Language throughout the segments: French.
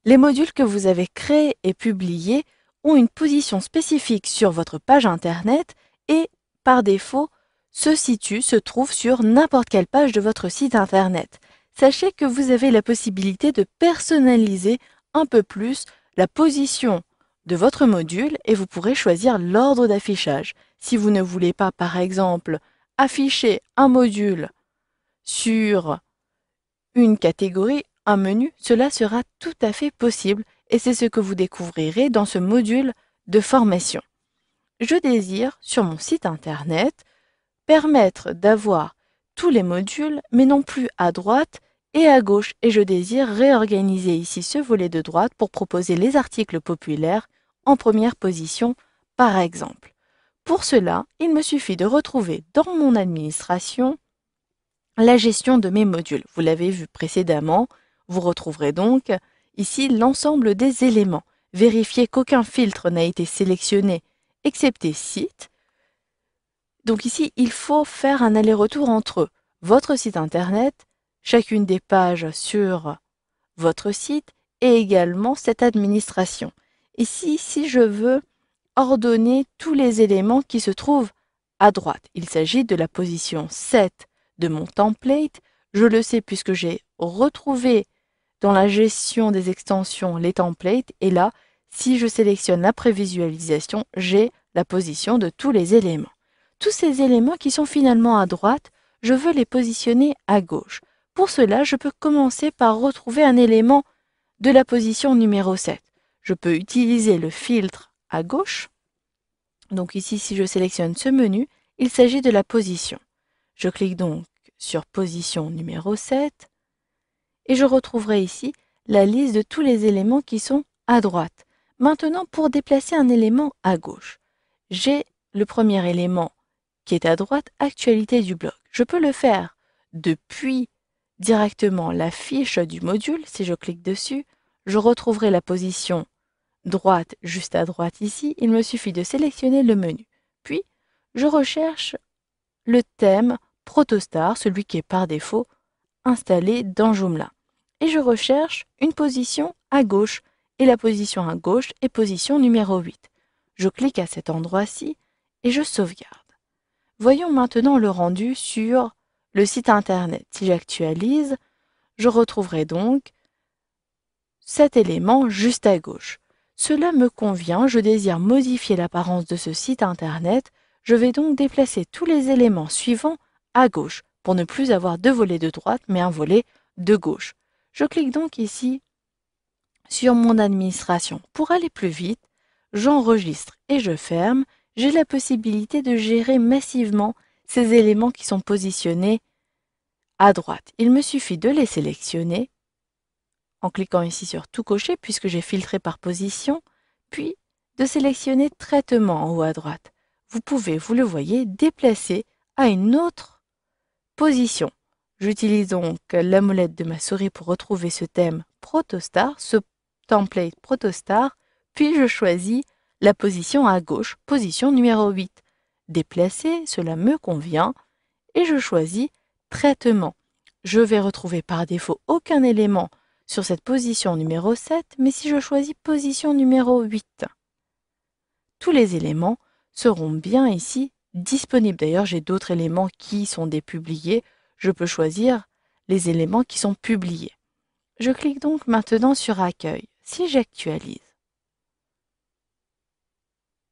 Les modules que vous avez créés et publiés ont une position spécifique sur votre page Internet et, par défaut, se trouvent sur n'importe quelle page de votre site Internet. Sachez que vous avez la possibilité de personnaliser un peu plus la position de votre module et vous pourrez choisir l'ordre d'affichage. Si vous ne voulez pas, par exemple, afficher un module sur une catégorie, un menu, cela sera tout à fait possible et c'est ce que vous découvrirez dans ce module de formation. Je désire, sur mon site internet, permettre d'avoir tous les modules, mais non plus à droite et à gauche. Et je désire réorganiser ici ce volet de droite pour proposer les articles populaires en première position, par exemple. Pour cela, il me suffit de retrouver dans mon administration la gestion de mes modules. Vous l'avez vu précédemment, vous retrouverez donc ici l'ensemble des éléments. Vérifiez qu'aucun filtre n'a été sélectionné, excepté site. Donc ici, il faut faire un aller-retour entre votre site internet, chacune des pages sur votre site et également cette administration. Ici, si je veux ordonner tous les éléments qui se trouvent à droite, il s'agit de la position 7 de mon template. Je le sais puisque j'ai retrouvé dans la gestion des extensions les templates et là, si je sélectionne la prévisualisation, j'ai la position de tous les éléments. Tous ces éléments qui sont finalement à droite, je veux les positionner à gauche. Pour cela, je peux commencer par retrouver un élément de la position numéro 7. Je peux utiliser le filtre à gauche. Donc ici, si je sélectionne ce menu, il s'agit de la position. Je clique donc sur position numéro 7 et je retrouverai ici la liste de tous les éléments qui sont à droite. Maintenant, pour déplacer un élément à gauche, j'ai le premier élément qui est à droite, actualité du blog. Je peux le faire depuis directement la fiche du module. Si je clique dessus, je retrouverai la position droite juste à droite ici. Il me suffit de sélectionner le menu. Puis, je recherche le thème Protostar, celui qui est par défaut installé dans Joomla. Et je recherche une position à gauche. Et la position à gauche est position numéro 8. Je clique à cet endroit-ci et je sauvegarde. Voyons maintenant le rendu sur le site internet. Si j'actualise, je retrouverai donc cet élément juste à gauche. Cela me convient, je désire modifier l'apparence de ce site internet. Je vais donc déplacer tous les éléments suivants à gauche pour ne plus avoir deux volets de droite mais un volet de gauche. Je clique donc ici sur mon administration. Pour aller plus vite, j'enregistre et je ferme. J'ai la possibilité de gérer massivement ces éléments qui sont positionnés à droite. Il me suffit de les sélectionner en cliquant ici sur tout cocher puisque j'ai filtré par position, puis de sélectionner traitement en haut à droite. Vous pouvez, vous le voyez, déplacer à une autre position. J'utilise donc la molette de ma souris pour retrouver ce thème Protostar, ce template Protostar, puis je choisis la position à gauche, position numéro 8. Déplacer, cela me convient, et je choisis Traitement. Je vais retrouver par défaut aucun élément sur cette position numéro 7, mais si je choisis position numéro 8, tous les éléments seront bien ici disponibles. D'ailleurs, j'ai d'autres éléments qui sont dépubliés. Je peux choisir les éléments qui sont publiés. Je clique donc maintenant sur Accueil. Si j'actualise,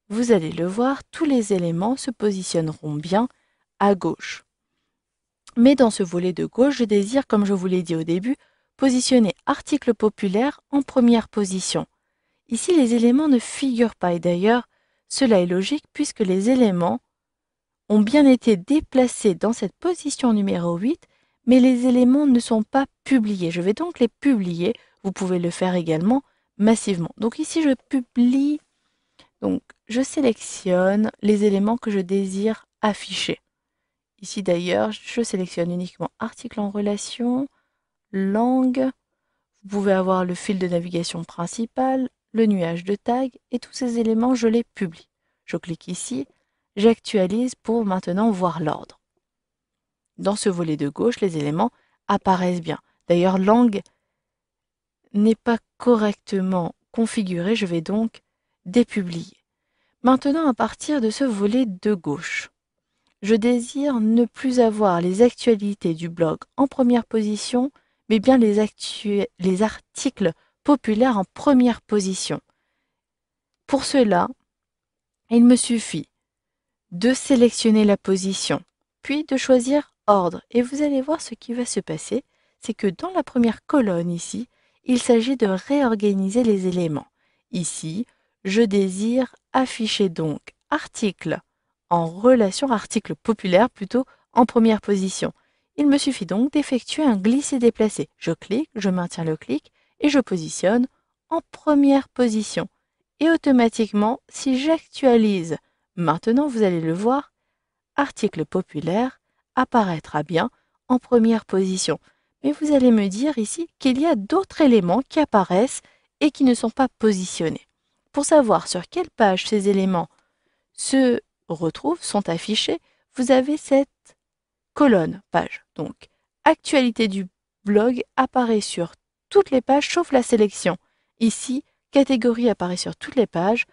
vous allez le voir, tous les éléments se positionneront bien à gauche. Mais dans ce volet de gauche, je désire, comme je vous l'ai dit au début, positionner article populaire en première position. Ici, les éléments ne figurent pas et d'ailleurs, cela est logique puisque les éléments ont bien été déplacés dans cette position numéro 8, mais les éléments ne sont pas publiés. Je vais donc les publier. Vous pouvez le faire également massivement. Donc ici, je publie. Donc, je sélectionne les éléments que je désire afficher. Ici d'ailleurs, je sélectionne uniquement article en relation, langue. Vous pouvez avoir le fil de navigation principal, le nuage de tag et tous ces éléments, je les publie. Je clique ici, j'actualise pour maintenant voir l'ordre. Dans ce volet de gauche, les éléments apparaissent bien. D'ailleurs, langue n'est pas correctement configuré, je vais donc dépublier. Maintenant, à partir de ce volet de gauche, je désire ne plus avoir les actualités du blog en première position, mais bien les articles populaires en première position. Pour cela, il me suffit de sélectionner la position, puis de choisir ordre. Et vous allez voir ce qui va se passer, c'est que dans la première colonne ici, il s'agit de réorganiser les éléments. Ici, je désire afficher donc article en relation, article populaire plutôt, en première position. Il me suffit donc d'effectuer un glisser-déplacer. Je clique, je maintiens le clic et je positionne en première position. Et automatiquement, si j'actualise, maintenant vous allez le voir, article populaire apparaîtra bien en première position. Mais vous allez me dire ici qu'il y a d'autres éléments qui apparaissent et qui ne sont pas positionnés. Pour savoir sur quelle page ces éléments se retrouvent, sont affichés, vous avez cette colonne page. Donc, actualité du blog apparaît sur toutes les pages sauf la sélection. Ici, catégorie apparaît sur toutes les pages,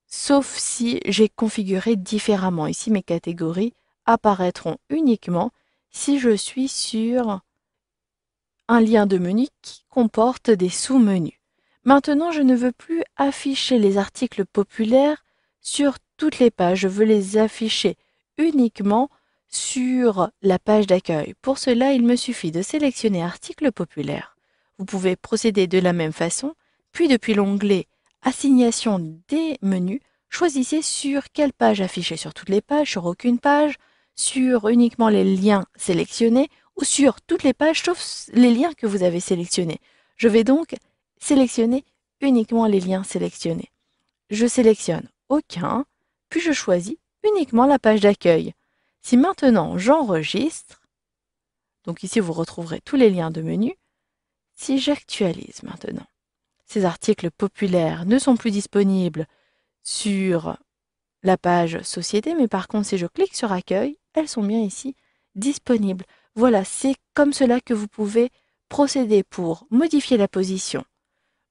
sauf si j'ai configuré différemment. Ici, mes catégories apparaîtront uniquement si je suis sur un lien de menu qui comporte des sous-menus. Maintenant, je ne veux plus afficher les articles populaires sur toutes les pages. Je veux les afficher uniquement sur la page d'accueil. Pour cela, il me suffit de sélectionner Articles populaires. Vous pouvez procéder de la même façon, puis depuis l'onglet Assignation des menus, choisissez sur quelle page afficher sur toutes les pages, sur aucune page, sur uniquement les liens sélectionnés ou sur toutes les pages sauf les liens que vous avez sélectionnés. Je vais donc sélectionner uniquement les liens sélectionnés. Je sélectionne aucun, puis je choisis uniquement la page d'accueil. Si maintenant j'enregistre, donc ici vous retrouverez tous les liens de menu, si j'actualise maintenant, ces articles populaires ne sont plus disponibles sur la page Société, mais par contre si je clique sur Accueil, elles sont bien ici disponibles. Voilà, c'est comme cela que vous pouvez procéder pour modifier la position.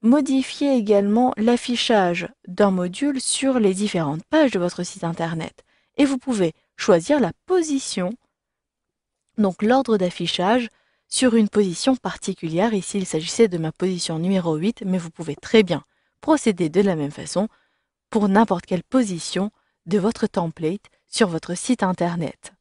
Modifier également l'affichage d'un module sur les différentes pages de votre site internet. Et vous pouvez choisir la position, donc l'ordre d'affichage, sur une position particulière. Ici, il s'agissait de ma position numéro 8, mais vous pouvez très bien procéder de la même façon pour n'importe quelle position de votre template sur votre site internet.